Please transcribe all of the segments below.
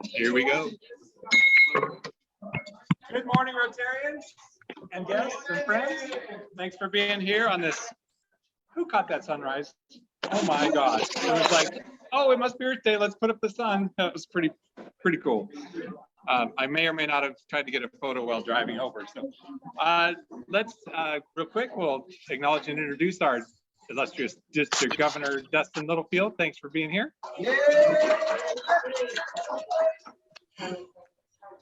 Here we go. Good morning, Rotarians and guests and friends. Thanks for being here on this. Who caught that sunrise? Oh my gosh. It was like, oh, it must be Earth Day. Let's put up the sun. That was pretty cool. I may or may not have tried to get a photo while driving over. So let's real quick, we'll acknowledge and introduce our illustrious District Governor Dustin Littlefield. Thanks for being here.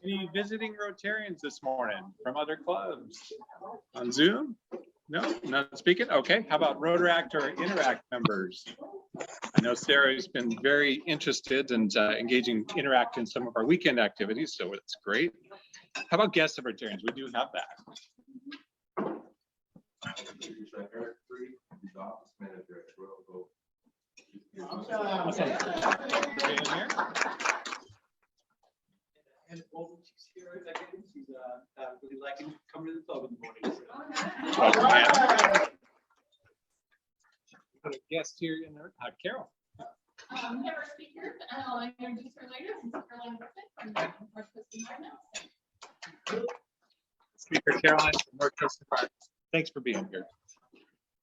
Any visiting Rotarians this morning from other clubs? On Zoom? No, not speaking? Okay, how about Rotaract or Interact members? I know Sarah's been very interested and engaging Interact in some of our weekend activities, so it's great. How about guests of Rotarians? We do have that. Awesome. Thanks for being here. And she's here again. She's really liking to come to the club in the morning. So. Welcome, man. Got a guest here in there. Carol. We have our speaker, and I'll introduce her later. This is Caroline Griffith from the Northcoast Environmental Center. Speaker Caroline from Northcoast Environmental. Thanks for being here.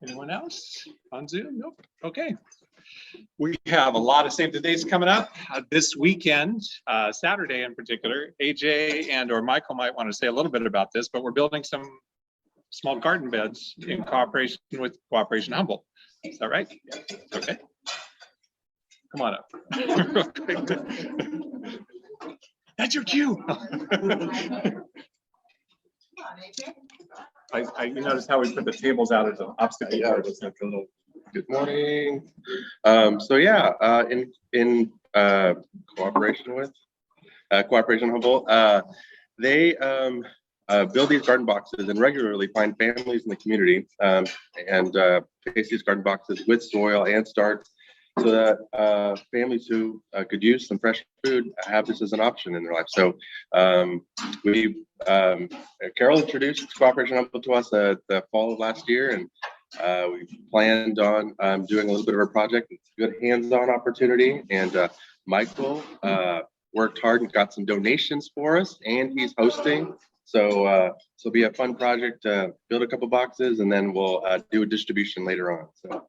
Anyone else on Zoom? Nope. Okay. We have a lot of save the dates coming up this weekend, Saturday in particular. AJ and or Michael might want to say a little bit about this, but we're building some small garden beds in cooperation with Cooperation Humboldt. Is that right? Okay. Come on up. That's your cue. You notice how we put the tables out as an obstacle. Yeah, just like a little. Good morning. So yeah, in cooperation with Cooperation Humboldt, they build these garden boxes and regularly find families in the community and place these garden boxes with soil and starts so that families who could use some fresh food have this as an option in their life. So Carol introduced Cooperation Humboldt to us the fall of last year, and we planned on doing a little bit of a project. It's a good hands-on opportunity, and Michael worked hard and got some donations for us, and he's hosting. So it'll be a fun project to build a couple boxes, and then we'll do a distribution later on. So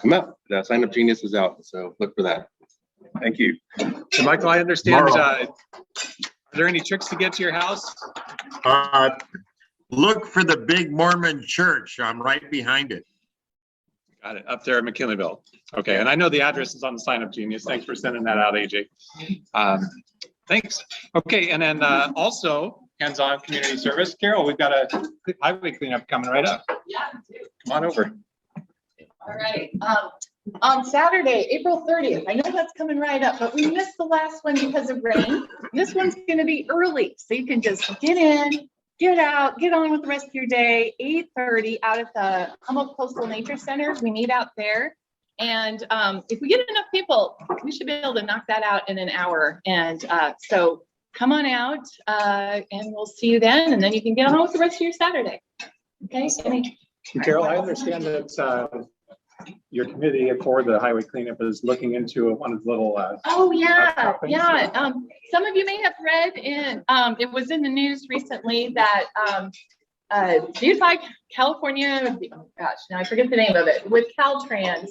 come out. The Sign Up Genius is out, so look for that. Thank you. So Michael, I understand. Are there any tricks to get to your house? Look for the big Mormon church. I'm right behind it. Got it. Up there at McKinleyville. Okay. And I know the address is on the Sign Up Genius. Thanks for sending that out, AJ. Thanks. Okay. And then also hands-on community service. Carol, we've got a highway cleanup coming right up. Yeah. Come on over. All right. On Saturday, April 30th, I know that's coming right up, but we missed the last one because of rain. This one's going to be early, so you can just get in, get out, get on with the rest of your day. 8:30 out at the Humboldt Coastal Nature Center. We meet out there. And if we get enough people, we should be able to knock that out in an hour. And so come on out and we'll see you then. And then you can get on with the rest of your Saturday. Okay. Carol, I understand that your committee for the highway cleanup is looking into one of the little. Oh yeah, yeah. Some of you may have read in it was in the news recently that BIPOC California. Oh gosh, now I forget the name of it. With Caltrans,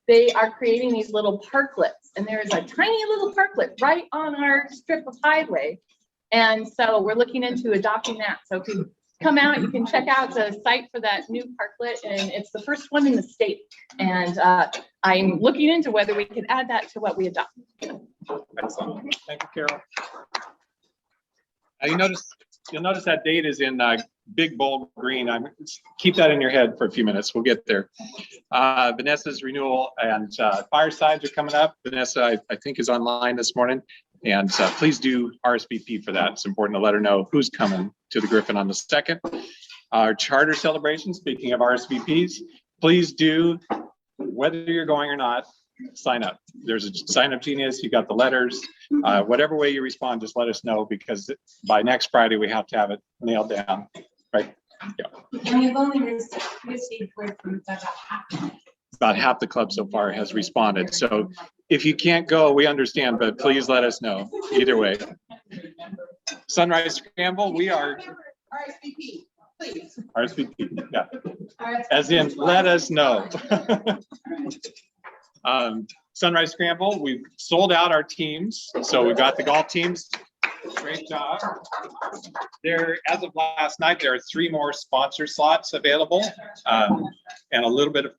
they are creating these little parklets, and there is a tiny little parklet right on our strip of highway, and so we're looking into adopting that. So if you come out, you can check out the site for that new parklet, and it's the first one in the state. And I'm looking into whether we can add that to what we adopt. Excellent. Thank you, Carol. You'll notice that date is in big bold green. Keep that in your head for a few minutes. We'll get there. Vanessa's renewal and firesides are coming up. Vanessa, I think, is online this morning. And please do RSVP for that. It's important to let her know who's coming to the Griffin on the 2nd. Our charter celebration, speaking of RSVPs, please do, whether you're going or not, sign up. There's a Sign Up Genius. You got the letters. Whatever way you respond, just let us know, because by next Friday, we have to have it nailed down. Right? Yeah. And we've only received word from about half. about half the club so far has responded. So if you can't go, we understand, but please let us know either way. Sunrise Scramble, we are RSVP, please. RSVP, yeah. As in, let us know. Sunrise Scramble, we've sold out our teams. So we've got the golf teams. Great job. There, as of last night, there are 3 more sponsor slots available, and a little bit of.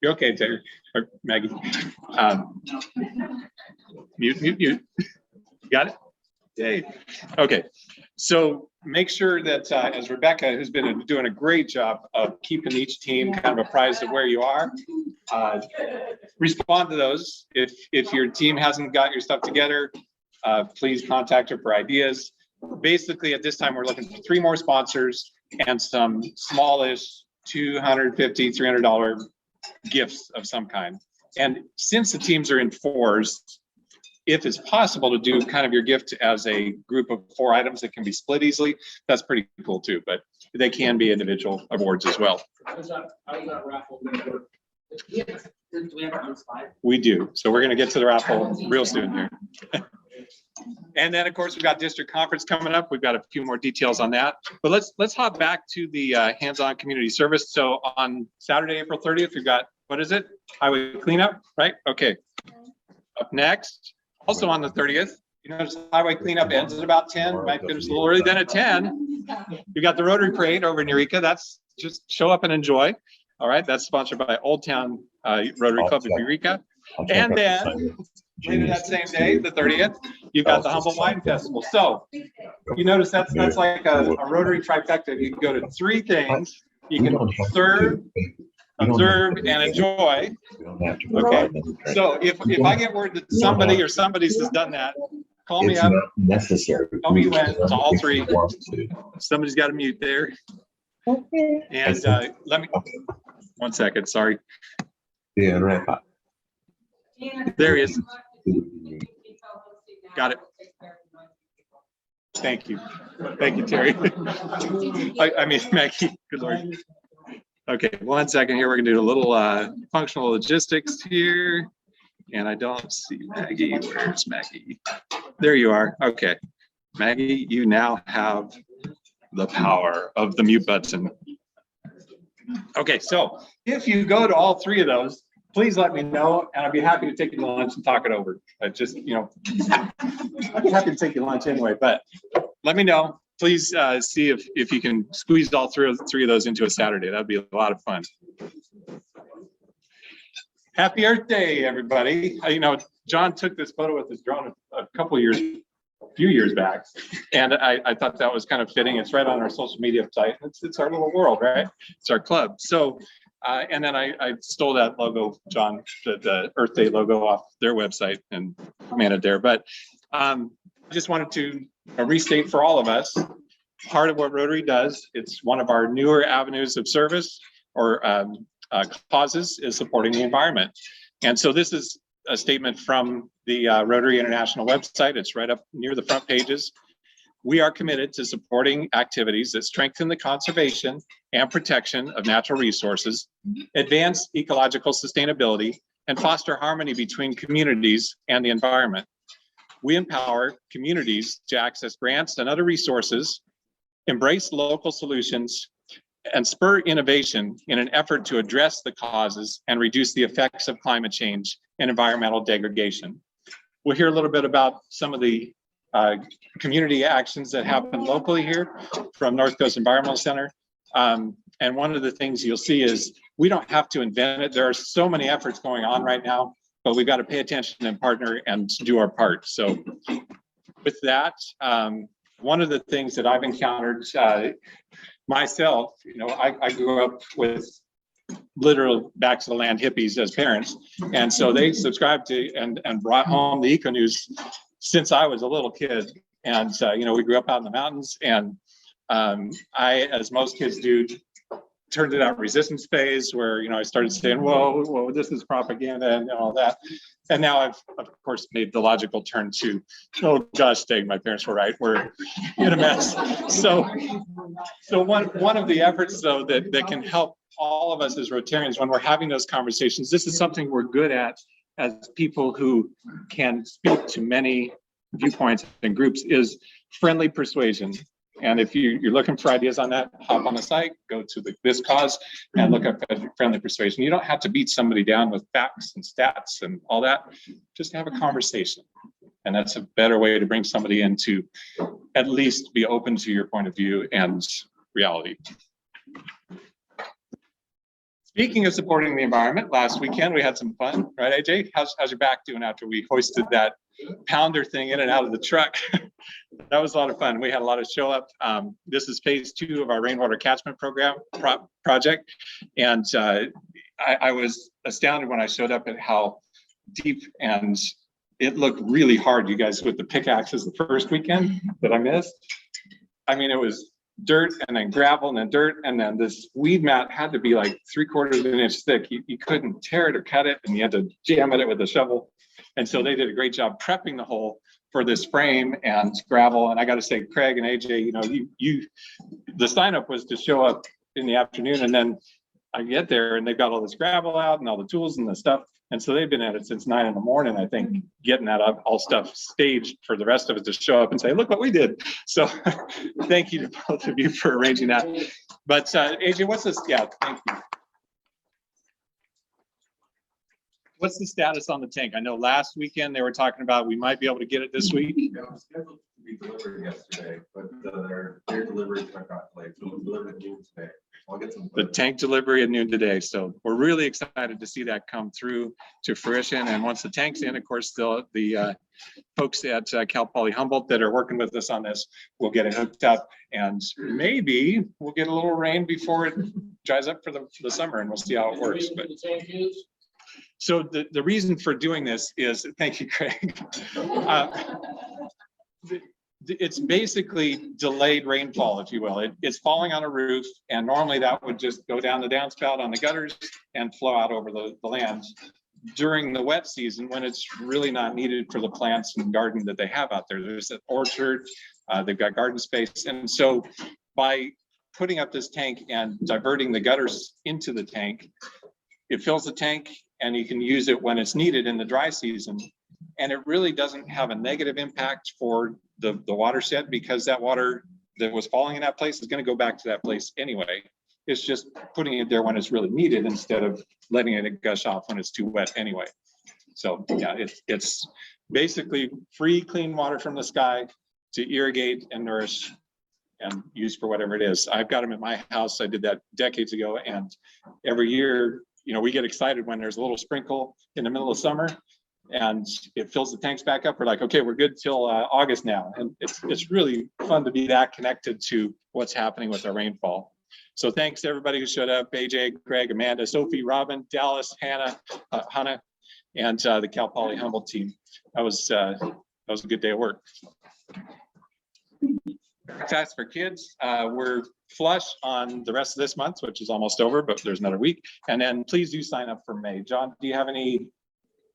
You're okay, Taylor or Maggie. Mute. Got it? Yay. Okay. So make sure that as Rebecca, who's been doing a great job of keeping each team kind of apprised of where you are, respond to those. If your team hasn't got your stuff together, please contact her for ideas. Basically, at this time, we're looking for 3 more sponsors and some smallish $250, $300 gifts of some kind. And since the teams are in 4s, if it's possible to do kind of your gift as a group of 4 items that can be split easily, that's pretty cool too, but they can be individual awards as well. How does that raffle work? Do we have our own slide? We do. So we're going to get to the raffle real soon here. And then, of course, we've got district conference coming up. We've got a few more details on that. But let's hop back to the hands-on community service. So on Saturday, April 30th, we've got, what is it? Highway cleanup, right? Okay. Up next, also on the 30th, you notice highway cleanup ends at about 10. Might finish a little early. Then at 10, you got the Rotary Parade over in Eureka. That's just show up and enjoy. All right. That's sponsored by Old Town Rotary Club of Eureka. And then later that same day, the 30th, you've got the Humble Wine Festival. So you notice that's like a Rotary trifecta. You can go to 3 things. You can serve, observe, and enjoy. Okay. So if I get word that somebody or somebody's has done that, call me up. Necessary. Tell me when. It's all 3. Somebody's got to mute there. And let me 1 second. Sorry. Yeah, right. There he is. Got it. Thank you. Thank you, Terry. I mean, Maggie, good Lord. Okay, 1 second here. We're gonna do a little functional logistics here. And I don't see Maggie. Where's Maggie? There you are. Okay. Maggie, you now have the power of the mute button. Okay, so if you go to all 3 of those, please let me know, and I'd be happy to take you to lunch and talk it over. Just, you know, I'd be happy to take you to lunch anyway, but let me know. Please see if you can squeeze all 3 of those into a Saturday. That'd be a lot of fun. Happy Earth Day, everybody. You know, John took this photo with his drone a few years back, and I thought that was kind of fitting. It's right on our social media site. It's our little world, right? It's our club. So. And then I stole that logo, John, the Earth Day logo off their website and made it there. But I just wanted to restate for all of us, part of what Rotary does, it's one of our newer avenues of service or causes is supporting the environment. And so this is a statement from the Rotary International website. It's right up near the front pages. We are committed to supporting activities that strengthen the conservation and protection of natural resources, advance ecological sustainability, and foster harmony between communities and the environment. We empower communities to access grants and other resources, embrace local solutions, and spur innovation in an effort to address the causes and reduce the effects of climate change and environmental degradation. We'll hear a little bit about some of the community actions that happen locally here from Northcoast Environmental Center. And one of the things you'll see is we don't have to invent it. There are so many efforts going on right now, but we've got to pay attention and partner and do our part. So with that, one of the things that I've encountered myself, you know, I grew up with literal back to the land hippies as parents. And so they subscribed to and brought home the Eco News since I was a little kid. And, you know, we grew up out in the mountains, and I, as most kids do, turned to that resistance phase where, I started saying, whoa, this is propaganda and all that. And now I've, of course, made the logical turn to, oh gosh, dang, my parents were right. We're in a mess. So one of the efforts, though, that can help all of us as Rotarians when we're having those conversations, this is something we're good at as people who can speak to many viewpoints and groups, is friendly persuasion. And if you're looking for ideas on that, hop on the site, go to this cause and look up friendly persuasion. You don't have to beat somebody down with facts and stats and all that. Just have a conversation. And that's a better way to bring somebody in to at least be open to your point of view and reality. Speaking of supporting the environment, last weekend we had some fun, right, AJ? How's your back doing after we hoisted that pounder thing in and out of the truck? That was a lot of fun. We had a lot of show up. This is phase 2 of our rainwater catchment program project. And I was astounded when I showed up at how deep, and it looked really hard, you guys, with the pickaxes the first weekend that I missed. I mean, it was dirt and then gravel and then dirt, and then this weed mat had to be like 3/4 of an inch thick. You couldn't tear it or cut it, and you had to jam at it with a shovel. And so they did a great job prepping the hole for this frame and gravel. And I got to say, Craig and AJ, the sign up was to show up in the afternoon, and then I get there and they've got all this gravel out and all the tools and the stuff. And so they've been at it since 9 in the morning, I think, getting that up, all stuff staged for the rest of us to show up and say, look what we did. So thank you to both of you for arranging that. But AJ, what's this? Yeah, thank you. What's the status on the tank? I know last weekend they were talking about we might be able to get it this week. Yeah, it was scheduled to be delivered yesterday, but their delivery truck got delayed, so it was delivered at noon today. I'll get some. The tank delivery at noon today. So we're really excited to see that come through to fruition. And once the tank's in, of course, the folks at Cal Poly Humboldt that are working with us on this will get it hooked up, and maybe we'll get a little rain before it dries up for the summer, and we'll see how it works. But so the reason for doing this is, thank you, Craig. It's basically delayed rainfall, if you will. It's falling on a roof, and normally that would just go down the downspout on the gutters and flow out over the land during the wet season, when it's really not needed for the plants and garden that they have out there. There's an orchard, they've got garden space. And so by putting up this tank and diverting the gutters into the tank, it fills the tank and you can use it when it's needed in the dry season. And it really doesn't have a negative impact for the watershed, because that water that was falling in that place is going to go back to that place anyway. It's just putting it there when it's really needed instead of letting it gush off when it's too wet anyway. So yeah, it's basically free, clean water from the sky to irrigate and nourish and use for whatever it is. I've got them at my house. I did that decades ago, and every year, we get excited when there's a little sprinkle in the middle of summer and it fills the tanks back up. We're like, okay, we're good till August now. And it's really fun to be that connected to what's happening with our rainfall. So thanks to everybody who showed up: AJ, Craig, Amanda, Sophie, Robin, Dallas, Hannah, and the Cal Poly Humboldt team. That was a good day of work. Success for kids. We're flush on the rest of this month, which is almost over, but there's another week. And then please do sign up for May. John, do you have any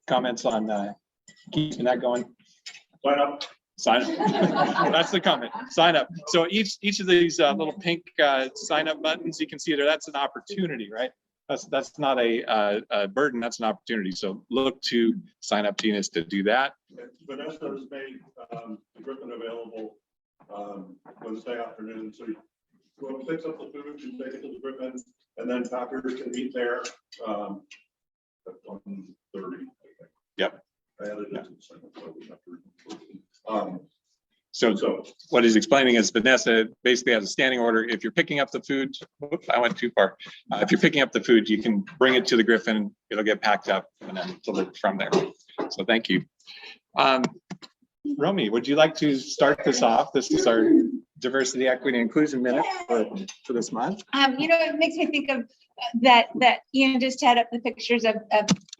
comments on keeping that going? Sign up. Sign up. That's the comment. Sign up. So each of these little pink sign up buttons, you can see there, that's an opportunity, right? That's not a burden, that's an opportunity. So look to sign up teams to do that. Vanessa has made Griffin available Wednesday afternoon. So you go and fix up the food, you take it to the Griffin, and then packers can meet there at 1:30. Yep. I added it to the second, so we have to. So what he's explaining is Vanessa basically has a standing order. If you're picking up the food, whoops, I went too far. If you're picking up the food, you can bring it to the Griffin. It'll get packed up and then delivered from there. So thank you. Romy, would you like to start this off? This is our diversity, equity, and inclusion minute for this month. It makes me think of that Ian just had up the pictures of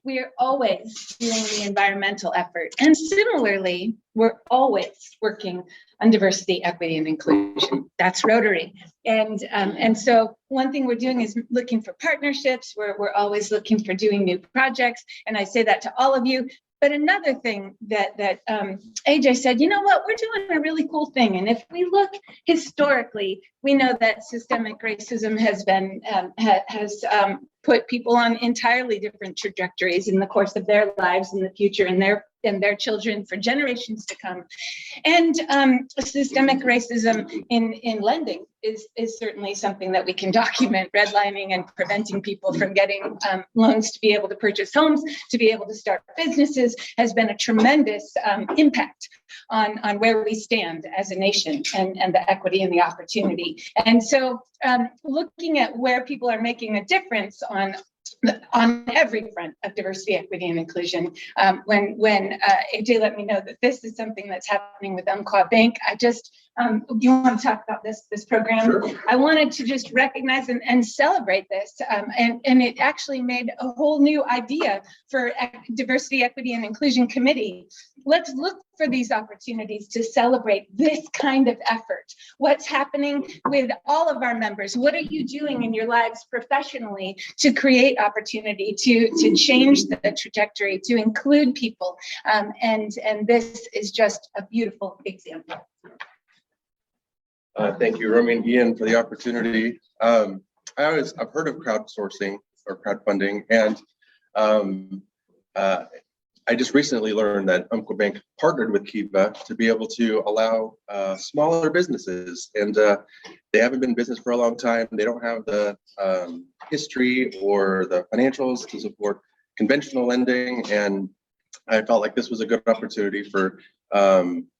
we're always doing the environmental effort. And similarly, we're always working on diversity, equity, and inclusion. That's Rotary. And so one thing we're doing is looking for partnerships. We're always looking for doing new projects. And I say that to all of you. But another thing that AJ said, you know what, we're doing a really cool thing. And if we look historically, we know that systemic racism has been put people on entirely different trajectories in the course of their lives in the future and their children for generations to come. And systemic racism in lending is certainly something that we can document. Redlining and preventing people from getting loans to be able to purchase homes, to be able to start businesses has been a tremendous impact on where we stand as a nation and the equity and the opportunity. And so looking at where people are making a difference on every front of diversity, equity, and inclusion. When AJ let me know that this is something that's happening with Umpqua Bank, I just, you want to talk about this program? Sure. I wanted to just recognize and celebrate this. And it actually made a whole new idea for diversity, equity, and inclusion committee. Let's look for these opportunities to celebrate this kind of effort. What's happening with all of our members? What are you doing in your lives professionally to create opportunity, to change the trajectory, to include people? And this is just a beautiful example. Thank you, Romy and Ian, for the opportunity. I've heard of crowdsourcing or crowdfunding, and I just recently learned that Umpqua Bank partnered with Kiva to be able to allow smaller businesses, and they haven't been in business for a long time. They don't have the history or the financials to support conventional lending, and I felt like this was a good opportunity for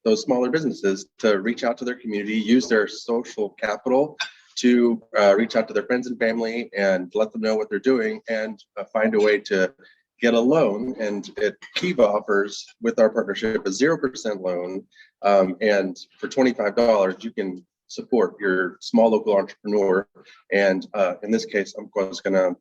those smaller businesses to reach out to their community, use their social capital to reach out to their friends and family and let them know what they're doing, and find a way to get a loan. And Kiva offers, with our partnership, a 0% loan, and for $25 you can support your small local entrepreneur. And in this case, Umpqua is going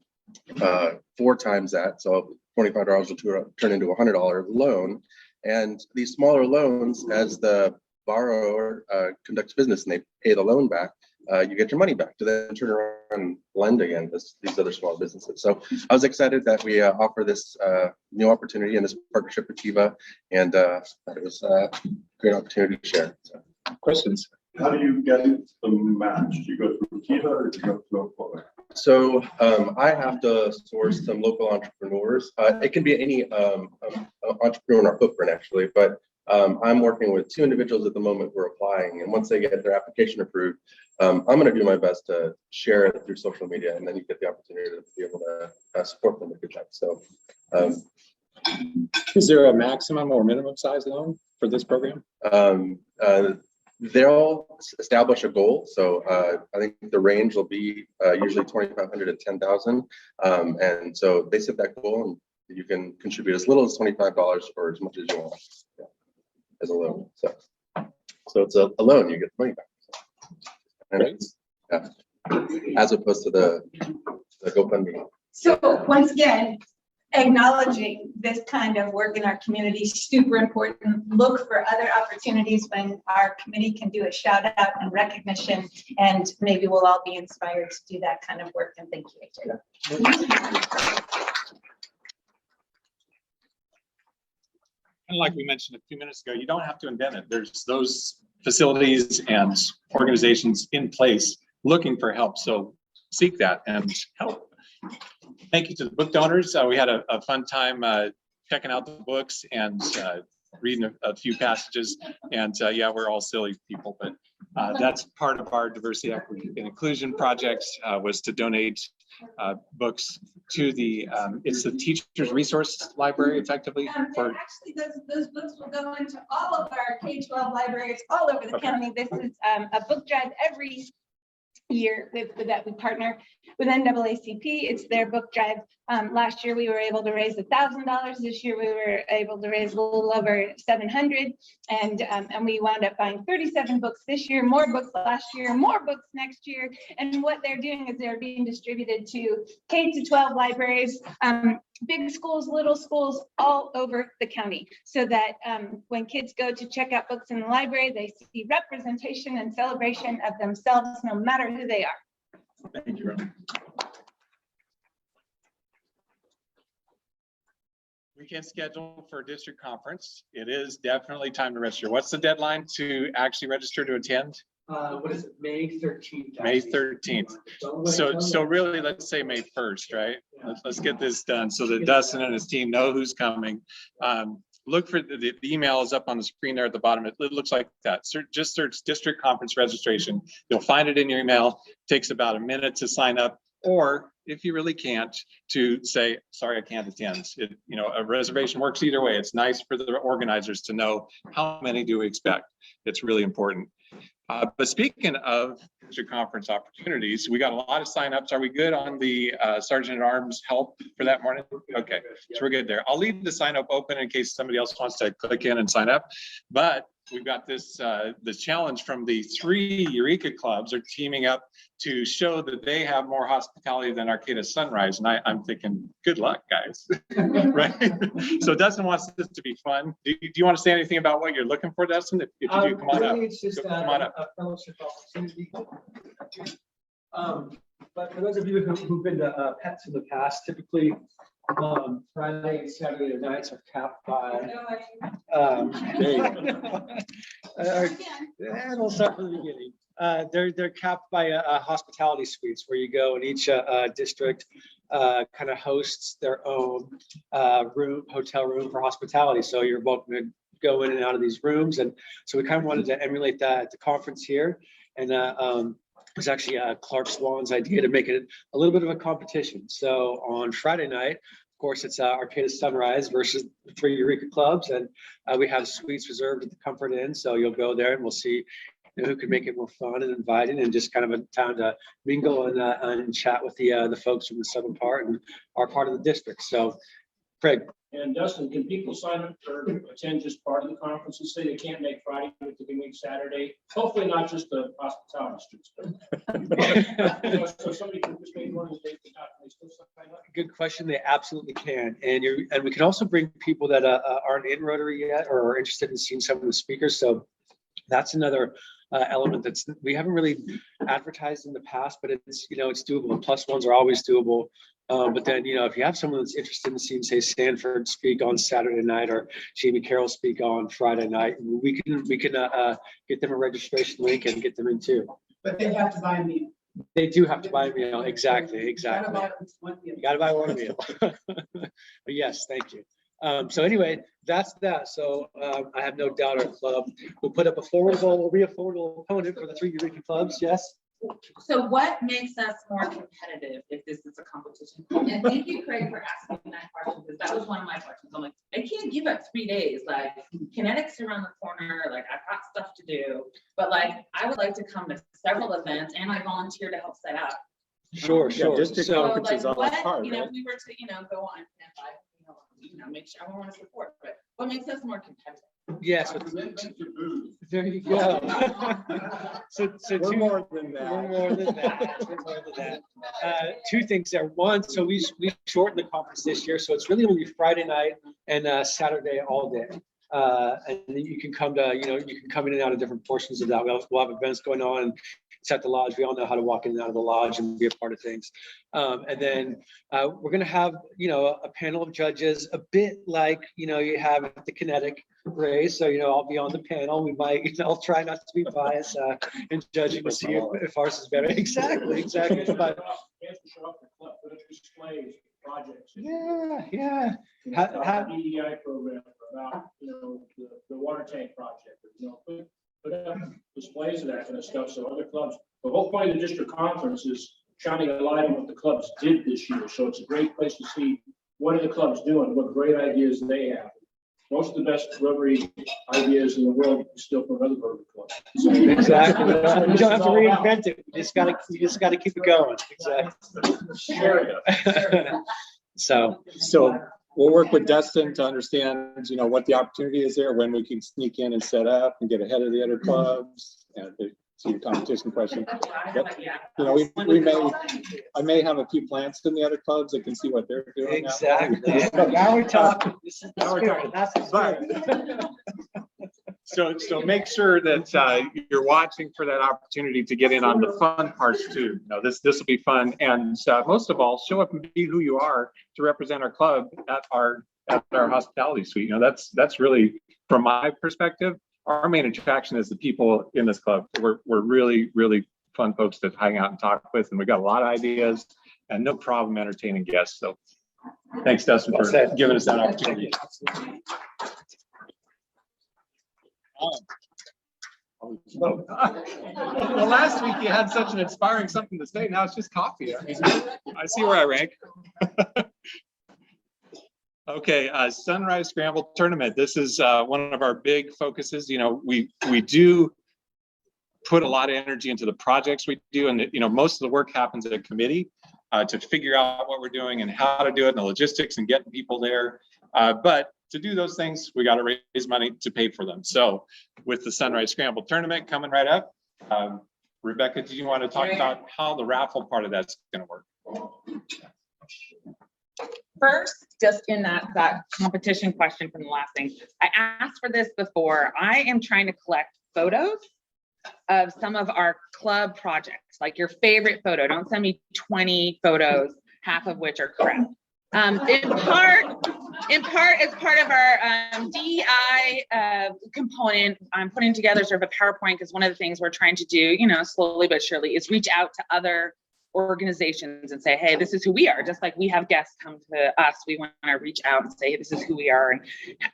to 4 times that, so $25 will turn into a $100 loan. And these smaller loans, as the borrower conducts business and they pay the loan back, you get your money back to then turn around and lend again to these other small businesses. So I was excited that we offer this new opportunity and this partnership with Kiva, and it was a great opportunity to share. So. Questions? How do you get the match? Do you go through Kiva or do you go through Umpqua? So I have to source some local entrepreneurs. It can be any entrepreneur in our footprint, actually, but I'm working with 2 individuals at the moment who are applying, and once they get their application approved, I'm going to do my best to share it through social media, and then you get the opportunity to be able to support them with good luck. So, is there a maximum or minimum size loan for this program? They'll establish a goal. So I think the range will be usually 2,500 to 10,000, and so they set that goal, and you can contribute as little as $25 or as much as you want, as a loan. So it's a loan, you get the money back. And it's, as opposed to the GoFundMe. So once again, acknowledging this kind of work in our community is super important. Look for other opportunities when our committee can do a shout out and recognition, and maybe we'll all be inspired to do that kind of work. And thank you, AJ. And like we mentioned a few minutes ago, you don't have to invent it. There's those facilities and organizations in place looking for help. So seek that and help. Thank you to the book donors. We had a fun time checking out the books and reading a few passages. And yeah, we're all silly people, but that's part of our diversity, equity, and inclusion project was to donate books to the it's the Teachers Resource Library, effectively. For actually, those books will go into all of our K-12 libraries all over the county. This is a book drive every year that we partner with NAACP. It's their book drive Last year, we were able to raise $1,000. This year, we were able to raise a little over 700. And we wound up buying 37 books this year, more books last year, more books next year. And what they're doing is they're being distributed to K-12 libraries, big schools, little schools, all over the county, so that when kids go to check out books in the library, they see representation and celebration of themselves, no matter who they are. Thank you, Ron. Weekend schedule for district conference. It is definitely time to register. What's the deadline to actually register to attend? What is it, May 13th? May 13th. So really, let's say May 1st, right? Let's get this done so that Dustin and his team know who's coming. Look for the email is up on the screen there at the bottom. It looks like that. Just search district conference registration. You'll find it in your email. Takes about a minute to sign up, or if you really can't, to say, sorry, I can't attend. A reservation works either way. It's nice for the organizers to know how many do we expect. It's really important. But speaking of district conference opportunities, we got a lot of signups. Are we good on the Sergeant at Arms help for that morning? Okay, so we're good there. I'll leave the sign up open in case somebody else wants to click in and sign up. But we've got this challenge from the 3 Eureka clubs are teaming up to show that they have more hospitality than Arcata Sunrise. And I'm thinking, good luck, guys. Right? So Dustin wants this to be fun. Do you want to say anything about what you're looking for, Dustin? If you do, come on up. It's just Come on up. a fellowship opportunity. But for those of you who've been to pets in the past, typically Friday and Saturday nights are capped by. And we'll start from the beginning. They're capped by hospitality suites where you go and each district kind of hosts their own hotel room for hospitality. So you're welcome to go in and out of these rooms. And so we kind of wanted to emulate that at the conference here. And it was actually Clark Swan's idea to make it a little bit of a competition. So on Friday night, of course, it's Arcata Sunrise versus the 3 Eureka clubs. And we have suites reserved at the Comfort Inn. So you'll go there and we'll see who can make it more fun and inviting, and just kind of a time to mingle and chat with the folks from the southern part and our part of the district. So, Craig. And Dustin, can people sign up or attend just part of the conference and say they can't make Friday, but they can make Saturday? Hopefully not just the hospitality streets. So somebody can just make one of the days they still sign up. Good question. They absolutely can. And we can also bring people that aren't in Rotary yet or are interested in seeing some of the speakers. So that's another element we haven't really advertised in the past, but it's doable. Plus ones are always doable. But then, if you have someone that's interested in seeing, say, Stanford speak on Saturday night or Jamie Carroll speak on Friday night, we can get them a registration link and get them in too. But they have to buy a meal. They do have to buy a meal. Exactly. You gotta buy one meal. But yes, thank you. So anyway, that's that. So I have no doubt our club will put up will be a formidable opponent for the 3 Eureka clubs. Yes. So what makes us more competitive if this is a competition? And thank you, Craig, for asking that question, because that was one of my questions. I'm like, I can't give up 3 days. Like, Kinetic's around the corner. Like, I've got stuff to do. But like, I would like to come to several events, and I volunteer to help set up. Sure. District conference is all hard, if we were to, go on and make sure I want to support, but what makes us more competitive? Yes. There you go. So We're more than that. We're more than that. 2 things there. One, so we shortened the conference this year, so it's really only Friday night and Saturday all day. And then you can come to, you can come in and out of different portions of that. We'll have events going on. It's at the lodge. We all know how to walk in and out of the lodge and be a part of things. And then we're going to have, a panel of judges, a bit like, you have at the Kinetic race. So, I'll be on the panel. We might, I'll try not to be biased in judging to see if ours is better. Exactly. But Projects. Yeah. Have EDI program about, the water tank project, put up displays of that kind of stuff. So other clubs, the whole point of the district conference is shining a light on what the clubs did this year. So it's a great place to see what are the clubs doing, what great ideas they have. Most of the best Rotary ideas in the world are still from other Rotary clubs. So, exactly. You don't have to reinvent it. You just got to keep it going. Exactly. Sure. So We'll work with Dustin to understand, what the opportunity is there, when we can sneak in and set up and get ahead of the other clubs. And to your competition question. But, I may have a few plants in the other clubs that can see what they're doing. exactly. Now we're talking. This is the Now we're spirit. talking. That's the spirit. So make sure that you're watching for that opportunity to get in on the fun parts too. This will be fun, and most of all, show up and be who you are to represent our club at our hospitality suite. That's really, from my perspective, our main attraction is the people in this club. We're really, really fun folks to hang out and talk with, and we got a lot of ideas and no problem entertaining guests. So thanks, Dustin, for giving us that opportunity. Well, last week you had such an inspiring something to say. Now it's just coffee. I see where I rank. Okay, Sunrise Scramble Tournament. This is one of our big focuses. We do put a lot of energy into the projects we do, and most of the work happens at a committee to figure out what we're doing and how to do it, and the logistics and getting people there. But to do those things, we got to raise money to pay for them. So with the Sunrise Scramble Tournament coming right up, Rebecca, do you want to talk about how the raffle part of that's going to work? First, just in that competition question from the last thing, I asked for this before. I am trying to collect photos of some of our club projects, like your favorite photo. Don't send me 20 photos, half of which are crap. In part, as part of our DEI component, I'm putting together sort of a PowerPoint, because one of the things we're trying to do, slowly but surely, is reach out to other organizations and say, hey, this is who we are. Just like we have guests come to us, we want to reach out and say, this is who we are and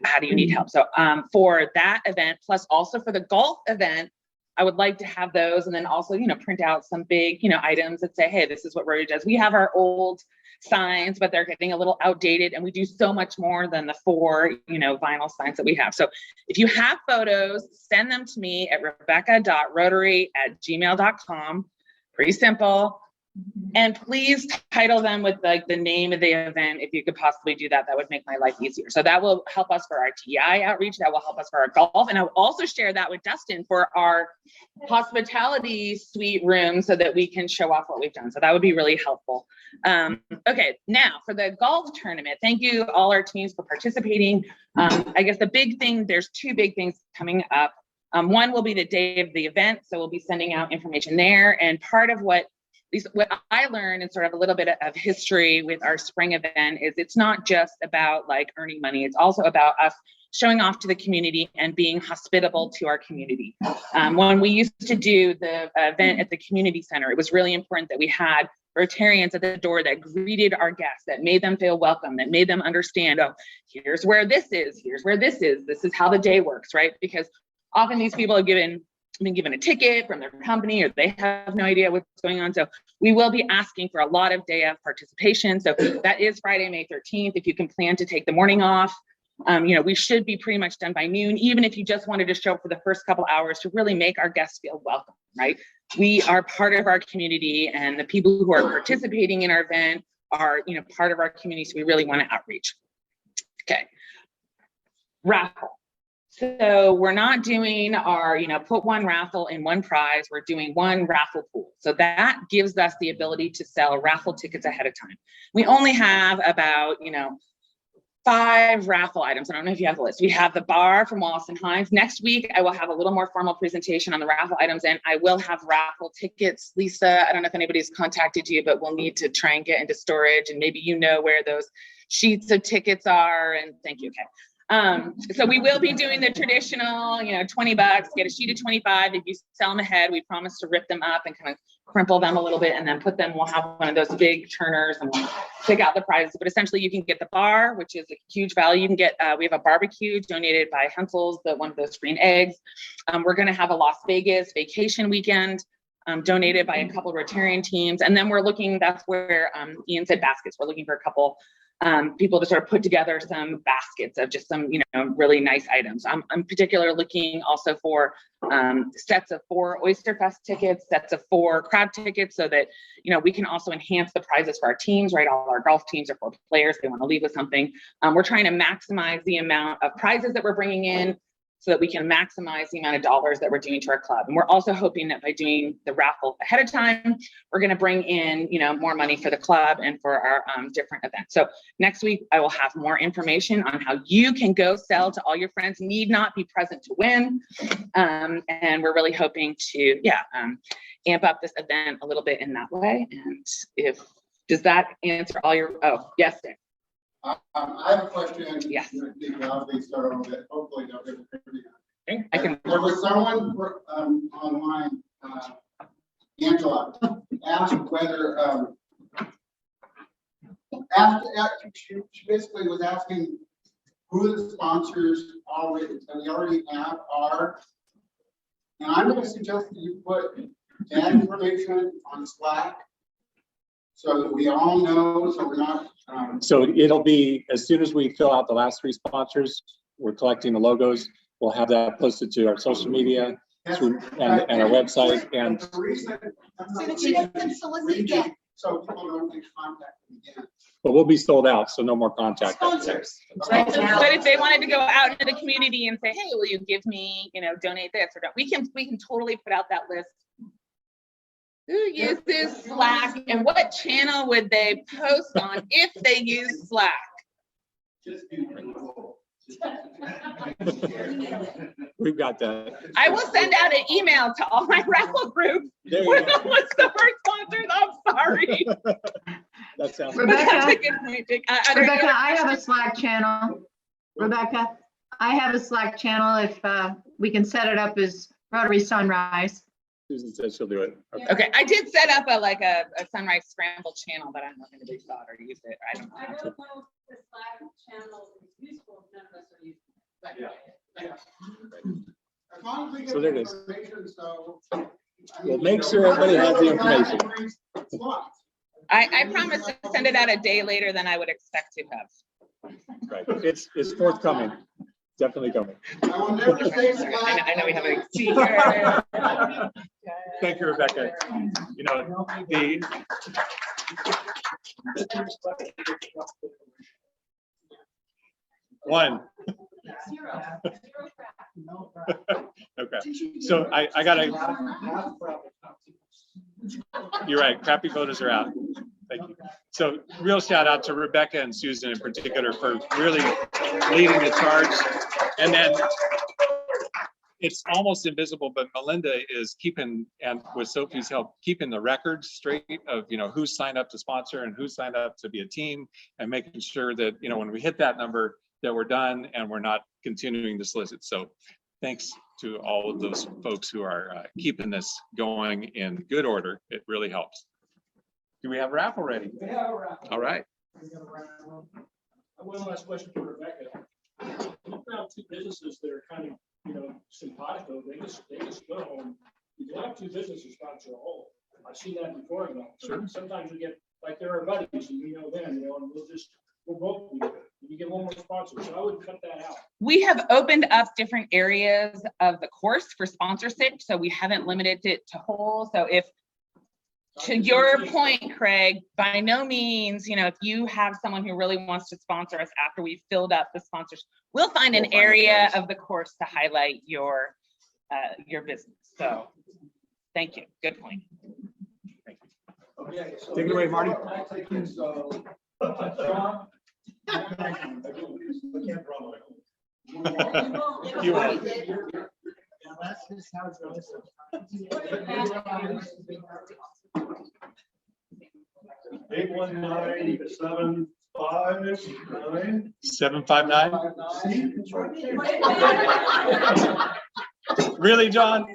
how do you need help? So for that event, plus also for the golf event, I would like to have those, and then also, print out some big, items that say, hey, this is what Rotary does. We have our old signs, but they're getting a little outdated, and we do so much more than the 4, vinyl signs that we have. So if you have photos, send them to me at rebecca.rotary@gmail.com. Pretty simple. And please title them with the name of the event. If you could possibly do that, that would make my life easier. So that will help us for our TI outreach. That will help us for our golf. And I will also share that with Dustin for our hospitality suite room, so that we can show off what we've done. So that would be really helpful. Okay, now for the golf tournament, thank you all our teams for participating. I guess the big thing, there's 2 big things coming up. One will be the day of the event. So we'll be sending out information there. And part of what I learned, and sort of a little bit of history with our spring event, is it's not just about earning money. It's also about us showing off to the community and being hospitable to our community. When we used to do the event at the community center, it was really important that we had Rotarians at the door that greeted our guests, that made them feel welcome, that made them understand, oh, here's where this is, here's where this is how the day works, right? Because often these people have been given a ticket from their company, or they have no idea what's going on. So we will be asking for a lot of day of participation. So that is Friday, May 13th. If you can plan to take the morning off, we should be pretty much done by noon, even if you just wanted to show up for the first couple hours to really make our guests feel welcome, right? We are part of our community, and the people who are participating in our event are, part of our community. So we really want to outreach. Okay. Raffle. So we're not doing our, put one raffle in one prize. We're doing one raffle pool. So that gives us the ability to sell raffle tickets ahead of time. We only have about, 5 raffle items. I don't know if you have the list. We have the bar from Wallace and Hines. Next week, I will have a little more formal presentation on the raffle items, and I will have raffle tickets. Lisa, I don't know if anybody's contacted you, but we'll need to try and get into storage, and maybe where those sheets of tickets are, and thank you, okay. So we will be doing the traditional, $20, get a sheet of 25. If you sell them ahead, we promise to rip them up and kind of crumple them a little bit and then put them, we'll have one of those big turners and we'll pick out the prizes. But essentially you can get the bar, which is a huge value. You can get, we have a barbecue donated by Hensel's, one of those green eggs. We're going to have a Las Vegas vacation weekend donated by a couple of Rotarian teams. And then we're looking, that's where Ian said baskets. We're looking for a couple people to sort of put together some baskets of just some, really nice items. I'm particularly looking also for sets of 4 Oyster Fest tickets, sets of 4 crab tickets, so that, we can also enhance the prizes for our teams, right? All our golf teams are for players, they want to leave with something. We're trying to maximize the amount of prizes that we're bringing in, so that we can maximize the amount of dollars that we're doing to our club. And we're also hoping that by doing the raffle ahead of time, we're going to bring in, more money for the club and for our different events. So next week, I will have more information on how you can go sell to all your friends, need not be present to win. And we're really hoping to, amp up this event a little bit in that way. And does that answer all your, yes, Dick. I have a question. Yes. Hopefully they'll get it. I can. There was someone online, Angela, asked whether she basically was asking who the sponsors already that we already have are. And I'm going to suggest that you put that information on Slack so that we all know, so we're not. So it'll be, as soon as we fill out the last 3 sponsors, we're collecting the logos. We'll have that posted to our social media and our website. And the reason, So that she doesn't solicit again. so people don't get contacted again. but we'll be sold out, so no more contact. Sponsors. Right. But if they wanted to go out into the community and say, hey, will you give me, donate this or don't, we can totally put out that list. Who uses Slack and what channel would they post on if they use Slack? We've got that. I will send out an email to all my Raffle groups There you with go. the list of our sponsors. I'm sorry. That sounds. But that's a Rebecca, good point, Dick. Rebecca, I have a Slack channel. Rebecca, I have a Slack channel if we can set it up as Rotary Sunrise. Susan says she'll do it. Okay. Okay, I did set up a Sunrise Scramble channel, but I don't know if anybody saw it or used it. I don't know. I don't know if the Slack channel is useful, none of us are using it. As long as we get So there it the is. information, so. We'll make sure everybody has the information. I promise to send it out a day later than I would expect to have. Right. It's forthcoming. Definitely coming. I will never say Slack. I know we have a secret. Thank you, Rebecca. One. Okay. So I gotta. You're right. Crappy photos are out. Thank you. So real shout out to Rebecca and Susan in particular for really leading the charge. And then it's almost invisible, but Melinda is keeping, and with Sophie's help, keeping the records straight of, who signed up to sponsor and who signed up to be a team, and making sure that, when we hit that number, that we're done and we're not continuing to solicit. So thanks to all of those folks who are keeping this going in good order. It really helps. Do we have a raffle ready? We have a raffle. All right. One last question for Rebecca. You found 2 businesses that are kind of, simpatico. They just go home. You can have 2 businesses sponsor a whole. I've seen that before. Sure. Sometimes you get, like, there are buddies and you know them, and we'll both do it. You get one more sponsor, so I would cut that out. We have opened up different areas of the course for sponsorship, so we haven't limited it to whole. So to your point, Craig, by no means, if you have someone who really wants to sponsor us after we've filled up the sponsors, we'll find an area of the course to highlight your business. So thank you. Good point. Thank you. Okay. So Take it away, Marty. I'll take it. So, John, I can't draw my own. You won't. Eight 197 5 9 759. Really, John?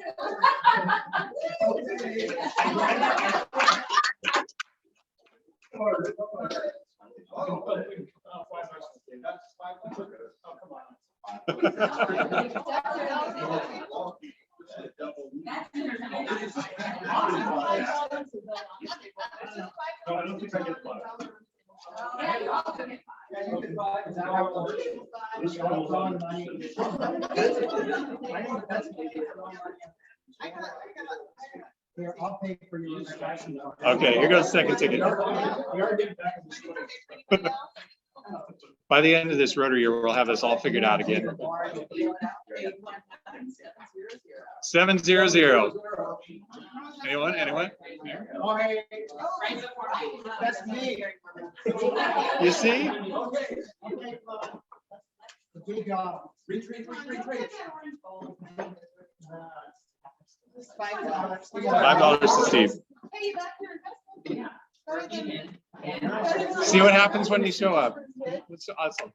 No, I don't think I get 5. Here, I'll pay for your. Okay, here goes the second ticket. By the end of this Rotary year, we'll have this all figured out again. 700. Anyone? That's me. You see? Good job. $5 to Steve. See what happens when you show up. It's awesome.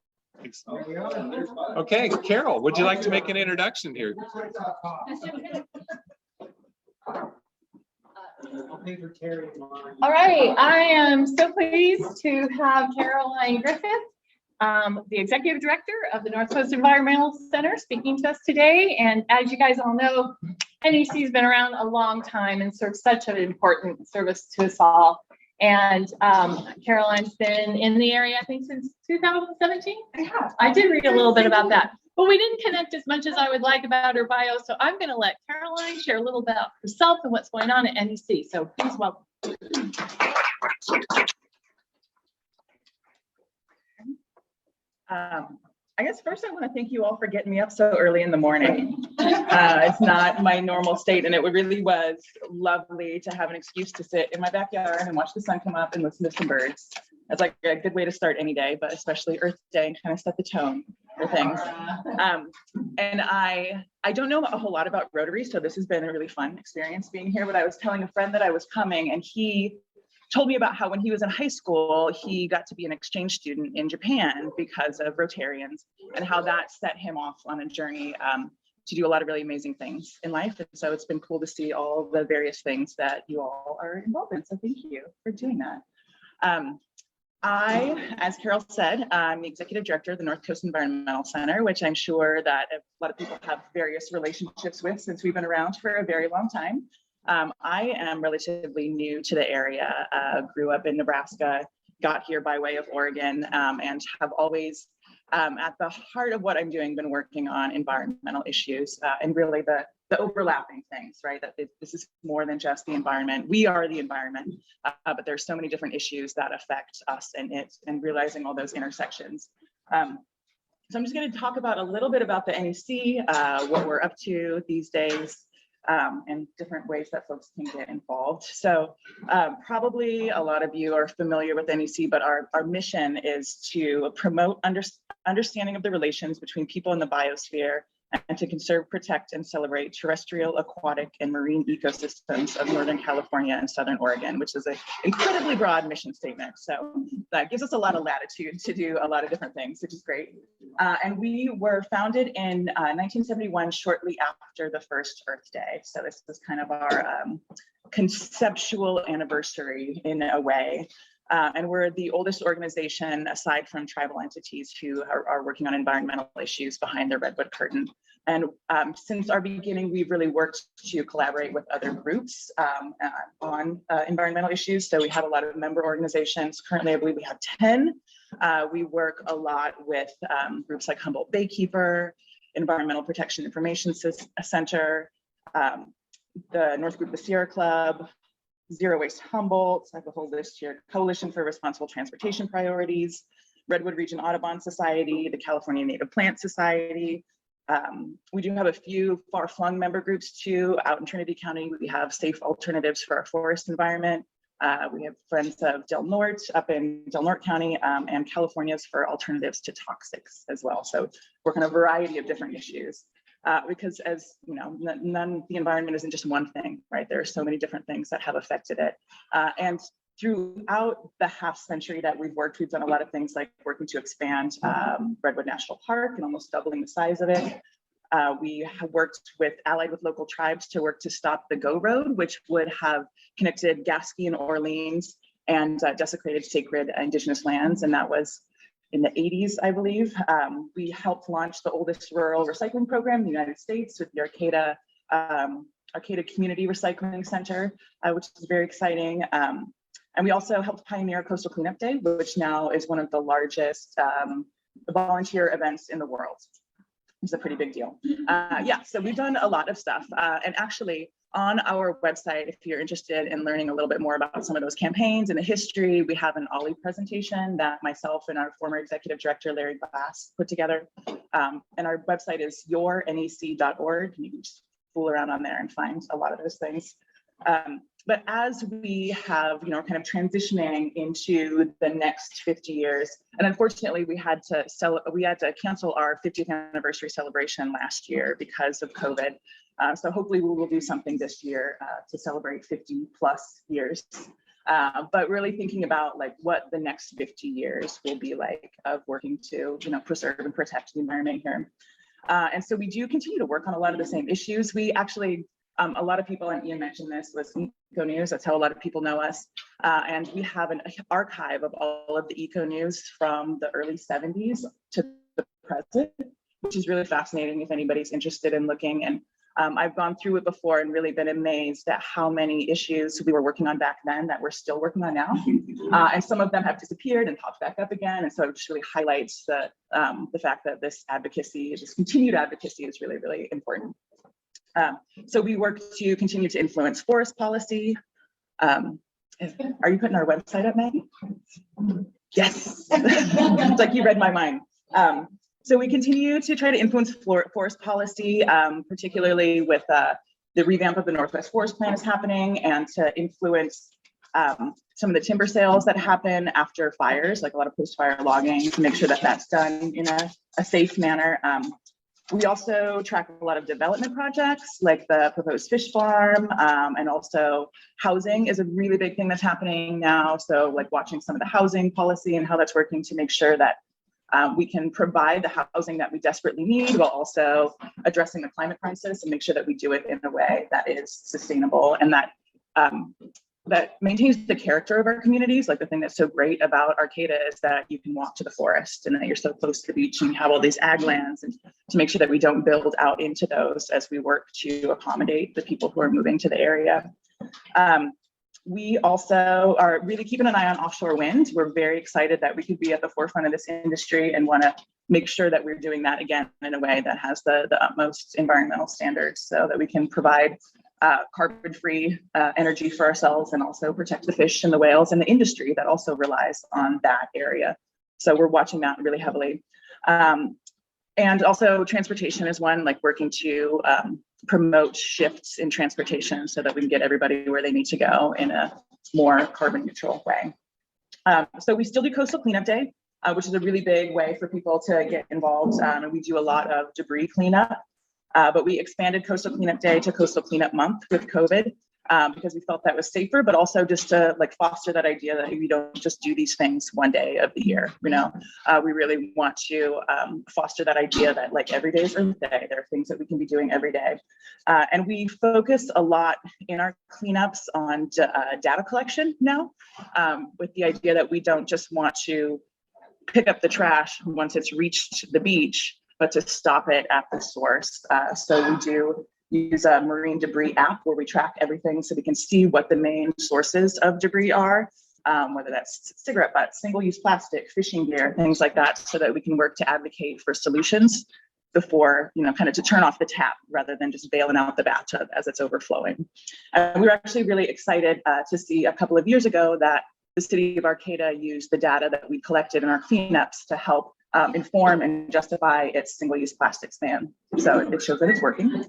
Okay, Carol, would you like to make an introduction here? All right, I am so pleased to have Caroline Griffith, the Executive Director of the Northcoast Environmental Center, speaking to us today. And as you guys all know, NEC has been around a long time and serves such an important service to us all. And Caroline's been in the area, I think, since 2017. I did read a little bit about that, but we didn't connect as much as I would like about her bio. So I'm going to let Caroline share a little bit about herself and what's going on at NEC. So please welcome. I guess first I want to thank you all for getting me up so early in the morning. It's not my normal state, and it really was lovely to have an excuse to sit in my backyard and watch the sun come up and listen to some birds. That's like a good way to start any day, but especially Earth Day, and kind of set the tone for things. And I don't know a whole lot about Rotary, so this has been a really fun experience being here, but I was telling a friend that I was coming, and he told me about how when he was in high school, he got to be an exchange student in Japan because of Rotarians, and how that set him off on a journey to do a lot of really amazing things in life. And so it's been cool to see all the various things that you all are involved in. So thank you for doing that. As Carol said, I'm the Executive Director of the Northcoast Environmental Center, which I'm sure that a lot of people have various relationships with since we've been around for a very long time. I am relatively new to the area, grew up in Nebraska, got here by way of Oregon, and have always, at the heart of what I'm doing, been working on environmental issues and really the overlapping things, right? That this is more than just the environment. We are the environment, but there's so many different issues that affect us and it, and realizing all those intersections. So I'm just going to talk about a little bit about the NEC, what we're up to these days, and different ways that folks can get involved. So probably a lot of you are familiar with NEC, but our mission is to promote understanding of the relations between people in the biosphere, and to conserve, protect, and celebrate terrestrial, aquatic, and marine ecosystems of Northern California and Southern Oregon, which is an incredibly broad mission statement. So that gives us a lot of latitude to do a lot of different things, which is great. And we were founded in 1971, shortly after the first Earth Day. So this is kind of our conceptual anniversary in a way. And we're the oldest organization, aside from tribal entities, who are working on environmental issues behind the redwood curtain. And since our beginning, we've really worked to collaborate with other groups on environmental issues. So we have a lot of member organizations. Currently, I believe we have 10. We work a lot with groups like Humboldt Baykeeper, Environmental Protection Information Center, the North Group, the Sierra Club, Zero Waste Humboldt, I have a whole list here, Coalition for Responsible Transportation Priorities, Redwood Region Audubon Society, the California Native Plant Society. We do have a few far-flung member groups too. Out in Trinity County, we have Safe Alternatives for Our Forest Environment. We have Friends of Del Norte up in Del Norte County, and California's for Alternatives to Toxics as well. So work on a variety of different issues. Because as you know, the environment isn't just one thing, right? There are so many different things that have affected it. And throughout the half century that we've worked, we've done a lot of things like working to expand Redwood National Park and almost doubling the size of it. We have worked allied with local tribes to work to stop the GO Road, which would have connected Gasky and Orleans and desecrated sacred indigenous lands. And that was in the 80s, I believe. We helped launch the oldest rural recycling program in the United States with the Arcata Community Recycling Center, which is very exciting. And we also helped pioneer Coastal Cleanup Day, which now is one of the largest volunteer events in the world. is a pretty big deal. Yeah, so we've done a lot of stuff. And actually on our website, if you're interested in learning a little bit more about some of those campaigns and the history, we have an Ollie presentation that myself and our former executive director, Larry Glass, put together. And our website is yournec.org. You can just fool around on there and find a lot of those things. But as we have, kind of transitioning into the next 50 years, and unfortunately we had to cancel our 50th anniversary celebration last year because of COVID. So hopefully we will do something this year to celebrate 50 plus years. But really thinking about like what the next 50 years will be like of working to, preserve and protect the environment here. And so we do continue to work on a lot of the same issues. We actually, a lot of people, and Ian mentioned this, was Eco News. That's how a lot of people know us. And we have an archive of all of the Eco News from the early 70s to the present, which is really fascinating if anybody's interested in looking. And I've gone through it before and really been amazed at how many issues we were working on back then that we're still working on now. And some of them have disappeared and popped back up again. And so it just really highlights the fact that this continued advocacy is really, really important. So we work to continue to influence forest policy. Are you putting our website up, Maggie? Yes, it's like you read my mind. So we continue to try to influence forest policy, particularly with the revamp of the Northwest Forest Plan is happening, and to influence some of the timber sales that happen after fires, like a lot of post-fire logging, to make sure that that's done in a safe manner. We also track a lot of development projects like the proposed fish farm, and also housing is a really big thing that's happening now. So like watching some of the housing policy and how that's working to make sure that we can provide the housing that we desperately need, while also addressing the climate crisis, and make sure that we do it in a way that is sustainable and that that maintains the character of our communities. Like the thing that's so great about Arcata is that you can walk to the forest and that you're so close to the beach and you have all these ag lands, and to make sure that we don't build out into those as we work to accommodate the people who are moving to the area. We also are really keeping an eye on offshore wind. We're very excited that we could be at the forefront of this industry and want to make sure that we're doing that again in a way that has the utmost environmental standards, so that we can provide carbon-free energy for ourselves and also protect the fish and the whales and the industry that also relies on that area. So we're watching that really heavily. And also transportation is one, like working to promote shifts in transportation so that we can get everybody where they need to go in a more carbon neutral way. So we still do Coastal Cleanup Day, which is a really big way for people to get involved. And we do a lot of debris cleanup, but we expanded Coastal Cleanup Day to Coastal Cleanup Month with COVID, because we felt that was safer, but also just to like foster that idea that we don't just do these things one day of the year. We really want to foster that idea that like every day is Earth Day. There are things that we can be doing every day. And we focus a lot in our cleanups on data collection now, with the idea that we don't just want to pick up the trash once it's reached the beach, but to stop it at the source. So we do use a marine debris app where we track everything so we can see what the main sources of debris are, whether that's cigarette butts, single-use plastic, fishing gear, things like that, so that we can work to advocate for solutions before, kind of to turn off the tap rather than just bailing out the bathtub as it's overflowing. We were actually really excited to see a couple of years ago that the city of Arcata used the data that we collected in our cleanups to help inform and justify its single-use plastics ban. So it shows that it's working.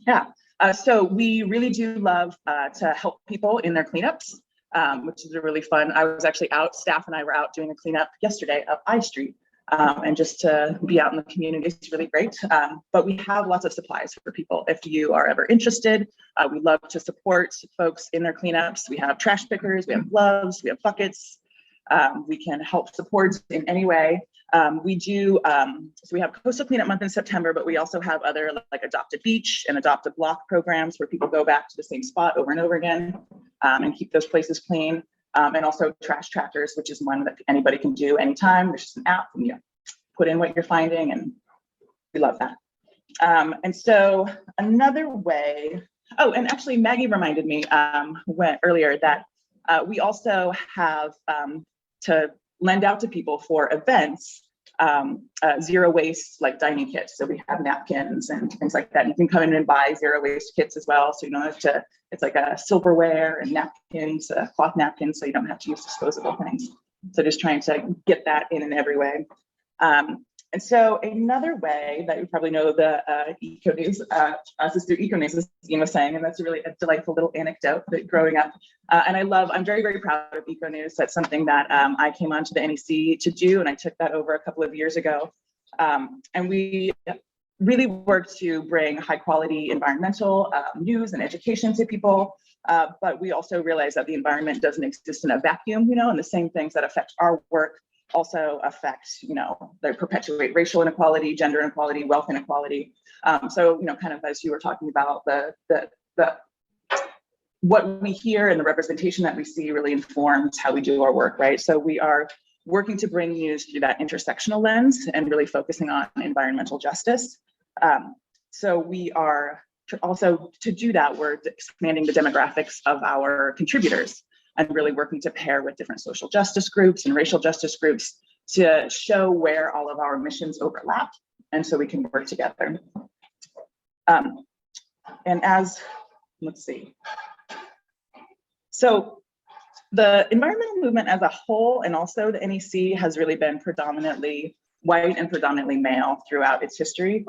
Yeah, so we really do love to help people in their cleanups, which is really fun. I was actually out, staff and I were out doing a cleanup yesterday up I Street, and just to be out in the community is really great. But we have lots of supplies for people if you are ever interested. We love to support folks in their cleanups. We have trash pickers, we have gloves, we have buckets. We can help support in any way. We do, so we have Coastal Cleanup Month in September, but we also have other like Adopt a Beach and Adopt a Block programs where people go back to the same spot over and over again, and keep those places clean. And also trash trackers, which is one that anybody can do anytime. There's just an app and you put in what you're finding, and we love that. And so another way, oh, and actually Maggie reminded me earlier that we also have to lend out to people for events. zero waste like dining kits. So we have napkins and things like that. You can come in and buy zero waste kits as well. So you don't have to, it's like a silverware and napkins, cloth napkins, so you don't have to use disposable things. So just trying to get that in every way. And so another way that you probably know the Eco News, us as through Eco News, as Ian was saying, and that's really a delightful little anecdote that growing up. And I'm very, very proud of Eco News. That's something that I came onto the NEC to do, and I took that over a couple of years ago. And we really work to bring high quality environmental news and education to people. But we also realize that the environment doesn't exist in a vacuum, and the same things that affect our work also affect, they perpetuate racial inequality, gender inequality, wealth inequality. So, kind of as you were talking about, what we hear and the representation that we see really informs how we do our work, right? So we are working to bring news through that intersectional lens and really focusing on environmental justice. So we are also, to do that, we're expanding the demographics of our contributors and really working to pair with different social justice groups and racial justice groups to show where all of our missions overlap, and so we can work together. And as, let's see. So the environmental movement as a whole, and also the NEC, has really been predominantly white and predominantly male throughout its history.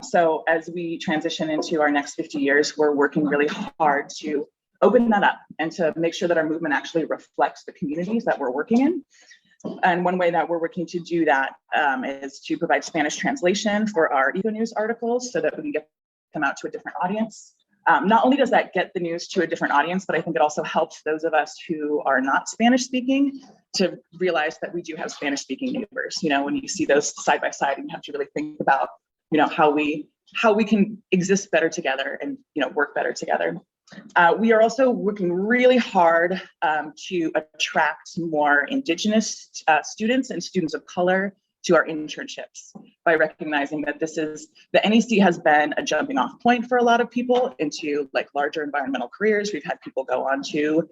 So as we transition into our next 50 years, we're working really hard to open that up and to make sure that our movement actually reflects the communities that we're working in. And one way that we're working to do that is to provide Spanish translation for our Eco News articles so that we can get them out to a different audience. Not only does that get the news to a different audience, but I think it also helps those of us who are not Spanish speaking to realize that we do have Spanish speaking neighbors. When you see those side by side, and you have to really think about, how we can exist better together and, work better together. We are also working really hard to attract more Indigenous students and students of color to our internships by recognizing that the NEC has been a jumping off point for a lot of people into larger environmental careers. We've had people go on to,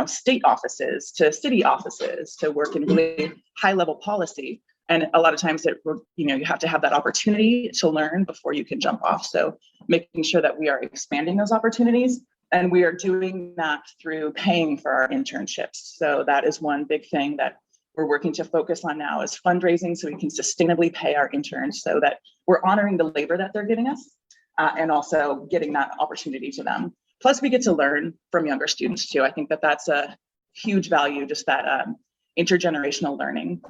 state offices, to city offices, to work in really high level policy. And a lot of times you have to have that opportunity to learn before you can jump off. So making sure that we are expanding those opportunities. And we are doing that through paying for our internships. So that is one big thing that we're working to focus on now, is fundraising so we can sustainably pay our interns so that we're honoring the labor that they're giving us and also getting that opportunity to them. Plus we get to learn from younger students too. I think that that's a huge value, just that intergenerational learning.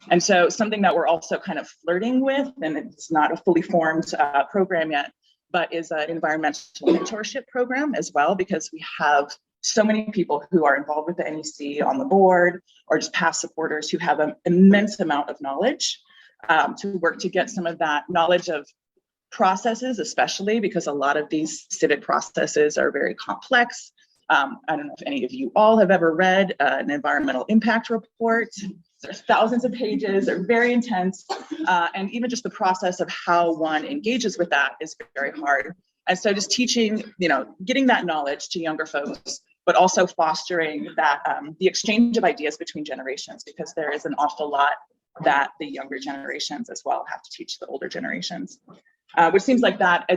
And so something that we're also kind of flirting with, and it's not a fully formed program yet, but is an environmental mentorship program as well, because we have so many people who are involved with the NEC on the board or just past supporters who have an immense amount of knowledge to work to get some of that knowledge of processes, especially because a lot of these civic processes are very complex. I don't know if any of you all have ever read an environmental impact report. There's thousands of pages, they're very intense. And even just the process of how one engages with that is very hard. And so just teaching, getting that knowledge to younger folks, but also fostering that the exchange of ideas between generations, because there is an awful lot that the younger generations as well have to teach the older generations. Which seems like that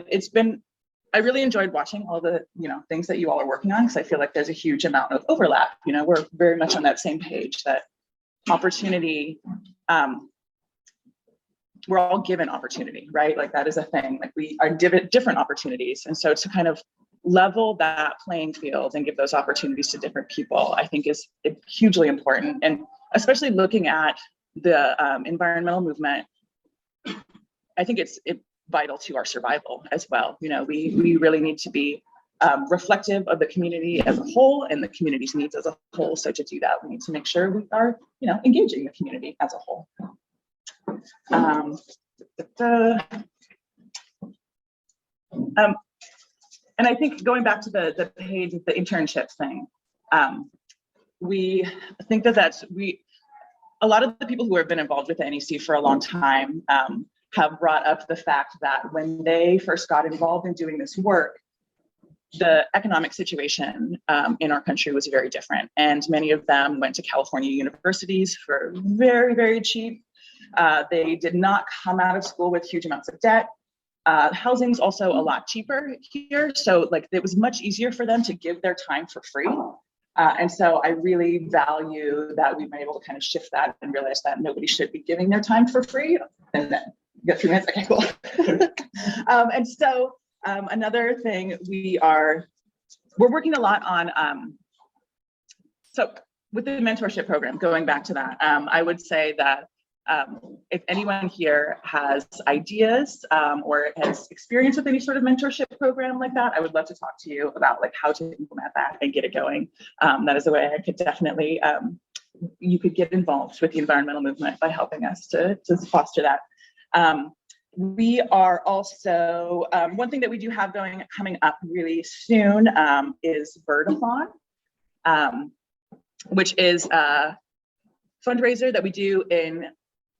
I really enjoyed watching all the things that you all are working on, because I feel like there's a huge amount of overlap. We're very much on that same page, that opportunity, we're all given opportunity, right? That is a thing. We are different opportunities, and so to kind of level that playing field and give those opportunities to different people, I think is hugely important. And especially looking at the environmental movement, I think it's vital to our survival as well. We really need to be reflective of the community as a whole and the community's needs as a whole. So to do that, we need to make sure we are, engaging the community as a whole. And I think going back to the page, the internship thing, we think that a lot of the people who have been involved with the NEC for a long time have brought up the fact that when they first got involved in doing this work, the economic situation in our country was very different. And many of them went to California universities for very, very cheap They did not come out of school with huge amounts of debt. Housing's also a lot cheaper here. So like it was much easier for them to give their time for free. And so I really value that we've been able to kind of shift that and realize that nobody should be giving their time for free. And then you got 3 minutes, okay, cool. And so another thing we're working a lot on, so with the mentorship program, going back to that, I would say that if anyone here has ideas or has experience with any sort of mentorship program like that, I would love to talk to you about like how to implement that and get it going. That is a way I could definitely, you could get involved with the environmental movement by helping us to foster that. We are also, one thing that we do have coming up really soon is Bird-A-Thon, which is a fundraiser that we do in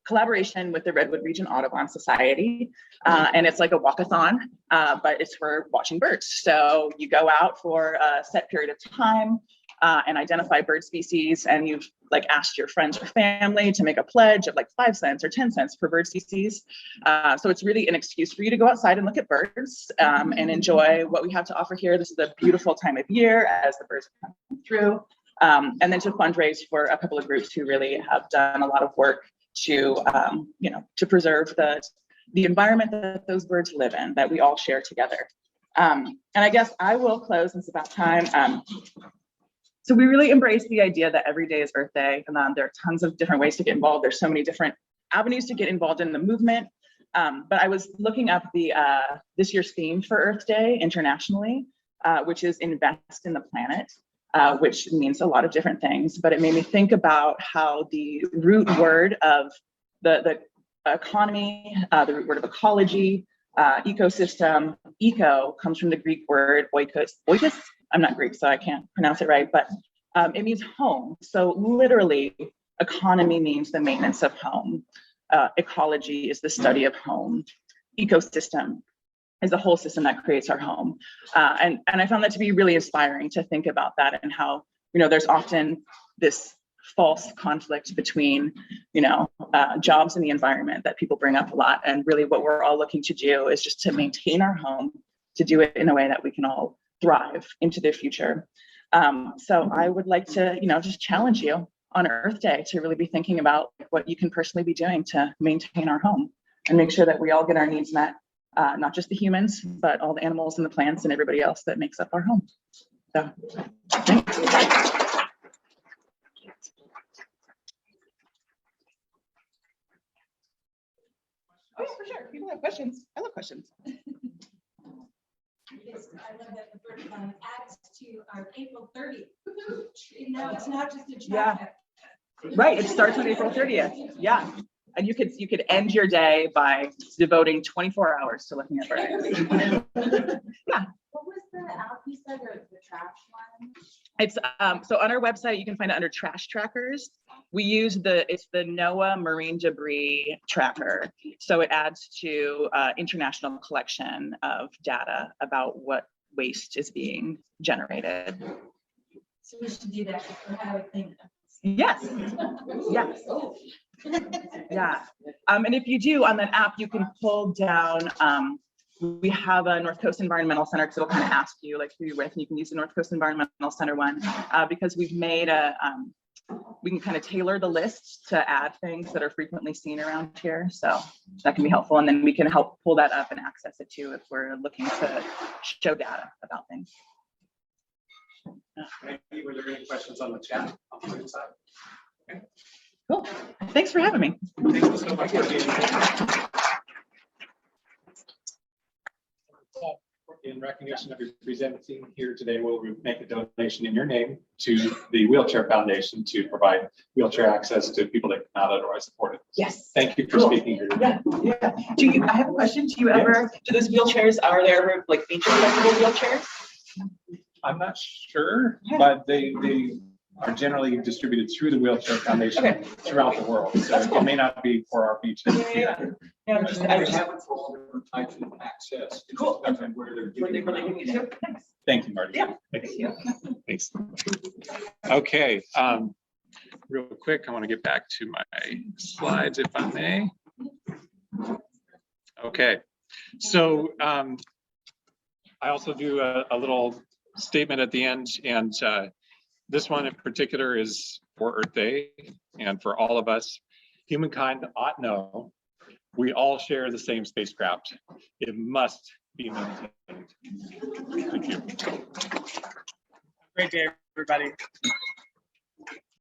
collaboration with the Redwood Region Audubon Society. And it's like a walk-a-thon, but it's for watching birds. So you go out for a set period of time and identify bird species, and you've like asked your friends or family to make a pledge of like 5 cents or 10 cents per bird species. So it's really an excuse for you to go outside and look at birds and enjoy what we have to offer here. This is a beautiful time of year as the birds come through. And then to fundraise for a couple of groups who really have done a lot of work to, to preserve the environment that those birds live in, that we all share together. And I guess I will close, it's about time. So we really embrace the idea that every day is Earth Day, and there are tons of different ways to get involved. There's so many different avenues to get involved in the movement. But I was looking up this year's theme for Earth Day internationally, which is invest in the planet. Which means a lot of different things, but it made me think about how the root word of the economy, the root word of ecology, ecosystem, eco comes from the Greek word oikos. Oikos? I'm not Greek, so I can't pronounce it right, but it means home. So literally, economy means the maintenance of home. Ecology is the study of home. Ecosystem is the whole system that creates our home. And I found that to be really inspiring to think about that, and how, there's often this false conflict between, jobs and the environment that people bring up a lot. And really what we're all looking to do is just to maintain our home, to do it in a way that we can all thrive into the future. So I would like to, just challenge you on Earth Day to really be thinking about what you can personally be doing to maintain our home and make sure that we all get our needs met. Not just the humans, but all the animals and the plants and everybody else that makes up our home. So, thanks. Oh, yeah, for sure. People have questions. I love questions. Yes, I love that the Bird-A-Thon adds to our April 30th. No, it's not just a traffic. Yeah. Right. It starts on April 30th. Yeah. And you could end your day by devoting 24 hours to looking at birds. Yeah. What was the app you said, or the trash one? It's so on our website you can find it under trash trackers. We use it's the NOAA Marine Debris Tracker. So it adds to international collection of data about what waste is being generated. So we should do that for how I think. Yes. Yes. Yeah. And if you do, on that app, you can pull down, we have a Northcoast Environmental Center, because it'll kind of ask you like who you're with, and you can use the Northcoast Environmental Center one, because we've made we can kind of tailor the list to add things that are frequently seen around here. So that can be helpful. And then we can help pull that up and access it too if we're looking to show data about things. Were there any questions on the chat? On the side? Okay. Cool. Thanks for having me. Thank you so much for being here. In recognition of your presenting here today, we'll make a donation in your name to the Wheelchair Foundation to provide wheelchair access to people that cannot otherwise afford it. Yes. Thank you for speaking here. Yeah. Yeah. I have a question. Do those wheelchairs, are there ever like nature accessible wheelchairs? I'm not sure, but they are generally distributed through the Wheelchair Foundation throughout the world. So it may not be for our beaches. Yeah. I have it for all different types of access. Cool. Where they're giving it. Thank you, Marty. Yeah. Thanks. Thanks. Okay. real quick, I want to get back to my slides if I may. Okay, so I also do a little statement at the end, and this one in particular is for Earth Day and for all of us. Humankind ought to know we all share the same spacecraft. It must be maintained. Thank you. Great day, everybody.